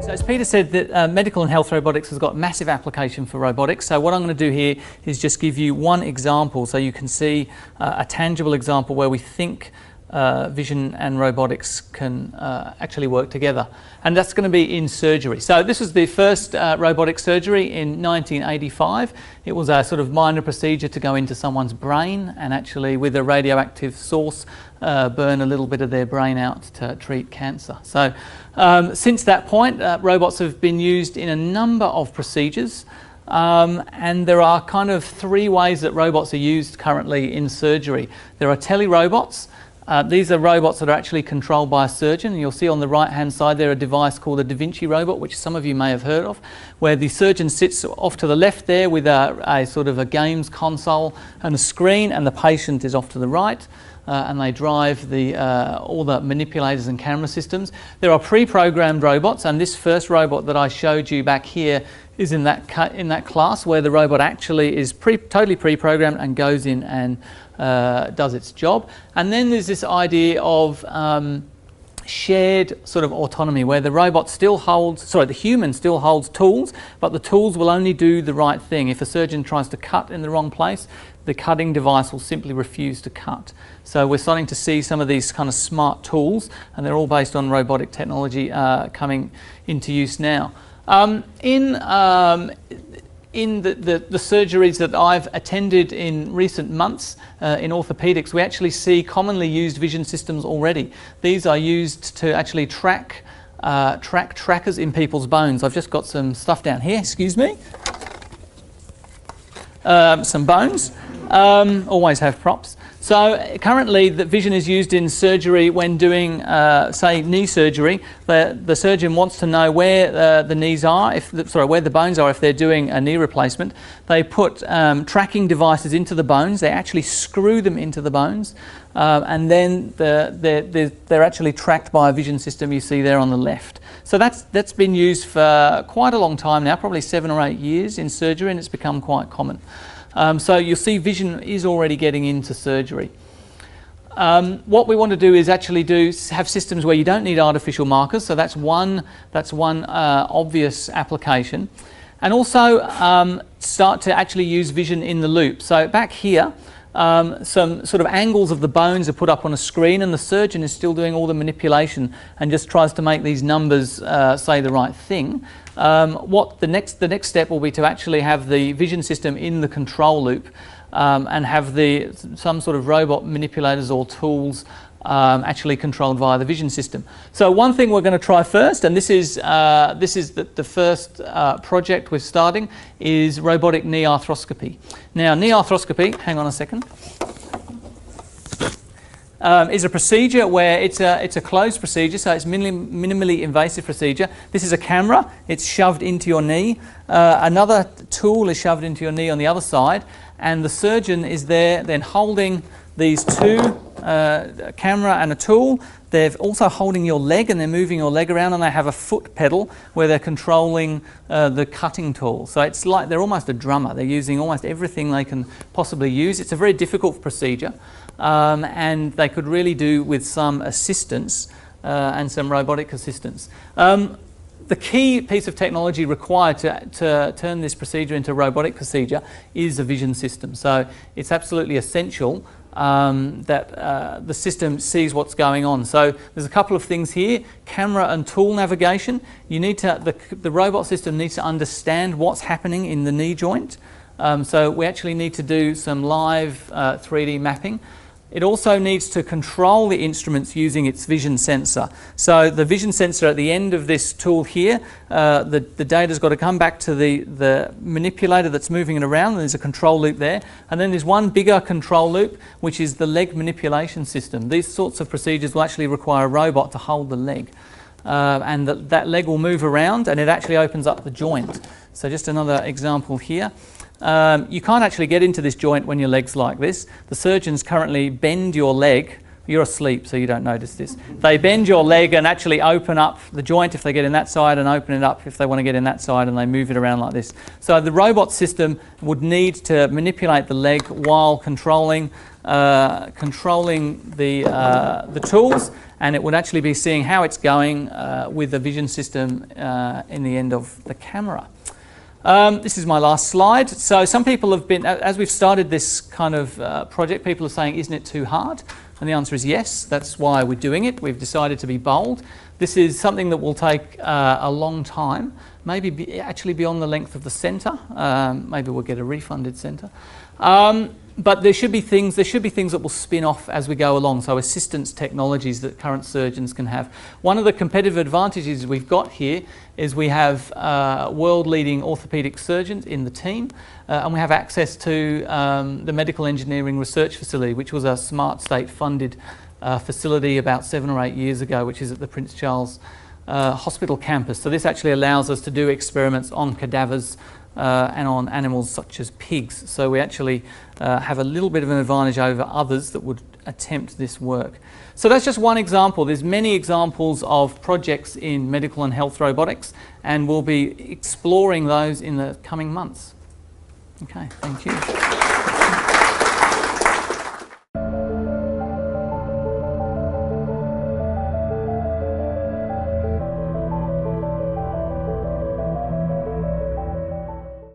So as Peter said, that medical and health robotics has got massive application for robotics. So what I'm going to do here is just give you one example so you can see a tangible example where we think vision and robotics can actually work together. And that's going to be in surgery. So this was the first robotic surgery in 1985. It was a sort of minor procedure to go into someone's brain and actually with a radioactive source burn a little bit of their brain out to treat cancer. So since that point, robots have been used in a number of procedures. And there are kind of three ways that robots are used currently in surgery. There are telerobots. These are robots that are actually controlled by a surgeon. You'll see on the right hand side there a device called a Da Vinci robot, which some of you may have heard of, where the surgeon sits off to the left there with a sort of a games console and a screen, and the patient is off to the right. And they drive all the manipulators and camera systems. There are pre-programmed robots, and this first robot that I showed you back here is in that class, where the robot actually is totally pre-programmed and goes in and does its job. And then there's this idea of shared sort of autonomy, where the robot still holds, the human still holds tools, but the tools will only do the right thing. If a surgeon tries to cut in the wrong place, the cutting device will simply refuse to cut. So we're starting to see some of these kind of smart tools, and they're all based on robotic technology coming into use now. In the surgeries that I've attended in recent months in orthopedics, we actually see commonly used vision systems already. These are used to actually track trackers in people's bones. I've just got some stuff down here, excuse me. Some bones. Always have props. So currently the vision is used in surgery when doing, say, knee surgery. The surgeon wants to know where the knees are, where the bones are if they're doing a knee replacement. They put tracking devices into the bones. They actually screw them into the bones, and then they're actually tracked by a vision system you see there on the left. So that's been used for quite a long time now, probably 7 or 8 years in surgery, and it's become quite common. So you'll see vision is already getting into surgery. What we want to do is actually have systems where you don't need artificial markers. So that's one obvious application, and also start to actually use vision in the loop. So back here, some sort of angles of the bones are put up on a screen, and the surgeon is still doing all the manipulation and just tries to make these numbers say the right thing. What the next step will be to actually have the vision system in the control loop and have some sort of robot manipulators or tools actually controlled via the vision system. So one thing we're going to try first, and this is the first project we're starting, is robotic knee arthroscopy. Now, knee arthroscopy, hang on a second, is a procedure where it's a closed procedure, so it's minimally invasive procedure. This is a camera, it's shoved into your knee. Another tool is shoved into your knee on the other side, and the surgeon is there then holding these two, a camera and a tool. They're also holding your leg, and they're moving your leg around, and they have a foot pedal where they're controlling the cutting tool. So it's like they're almost a drummer. They're using almost everything they can possibly use. It's a very difficult procedure, and they could really do with some assistance and some robotic assistance. The key piece of technology required to turn this procedure into a robotic procedure is a vision system. So it's absolutely essential that the system sees what's going on. So there's a couple of things here: camera and tool navigation. You need to the robot system needs to understand what's happening in the knee joint. So we actually need to do some live 3D mapping. It also needs to control the instruments using its vision sensor. So the vision sensor at the end of this tool here, the data's got to come back to the manipulator that's moving it around, and there's a control loop there. And then there's one bigger control loop, which is the leg manipulation system. These sorts of procedures will actually require a robot to hold the leg. And that leg will move around, and it actually opens up the joint. So just another example here. You can't actually get into this joint when your leg's like this. The surgeons currently bend your leg. You're asleep, so you don't notice this. They bend your leg and actually open up the joint if they get in that side, and open it up if they want to get in that side, and they move it around like this. So the robot system would need to manipulate the leg while controlling controlling the tools, and it would actually be seeing how it's going with the vision system in the end of the camera. This is my last slide. So some people have been, as we've started this kind of project, people are saying, isn't it too hard? And the answer is yes. That's why we're doing it. We've decided to be bold. This is something that will take a long time, maybe actually beyond the length of the centre. Maybe we'll get a refunded centre. But there should be things that will spin off as we go along, so assistance technologies that current surgeons can have. One of the competitive advantages we've got here is we have world-leading orthopaedic surgeons in the team, and we have access to the Medical Engineering Research Facility, which was a Smart State funded facility about 7 or 8 years ago, which is at the Prince Charles Hospital campus. So this actually allows us to do experiments on cadavers and on animals such as pigs. So we actually have a little bit of an advantage over others that would attempt this work. So that's just one example. There's many examples of projects in medical and health robotics, and we'll be exploring those in the coming months. Okay, thank you.